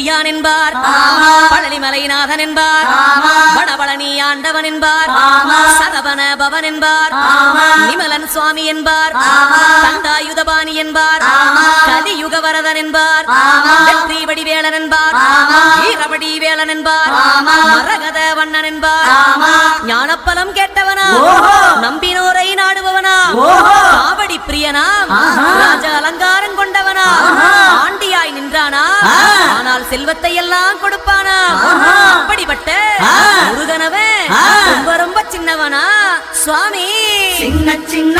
முடியான் என்பார், பழனிமலைநாதன் என்பார், வடபழனி ஆண்டவன் என்பார், சரவண பவன் என்பார், நிமலன் சுவாமி என்பார், தண்டாயுதபாணி என்பார், கலியுக வரதன் என்பார், வெற்றி வடிவேலன் என்பார், வீரபடி வேலன் என்பார், மரகத வண்ணன் என்பார், ஞானப்பலம் கேட்டவனா, நம்பினோரை நாடுபவனா, காவடி பிரியனாம், ராஜ அலங்காரம் கொண்டவனா, ஆண்டியாய் நின்றானா, ஆனால் செல்வத்தை எல்லாம் கொடுப்பானா, அப்படிப்பட்ட முருகனவன் ரொம்ப ரொம்ப சின்னவனா சுவாமி. சின்ன சின்ன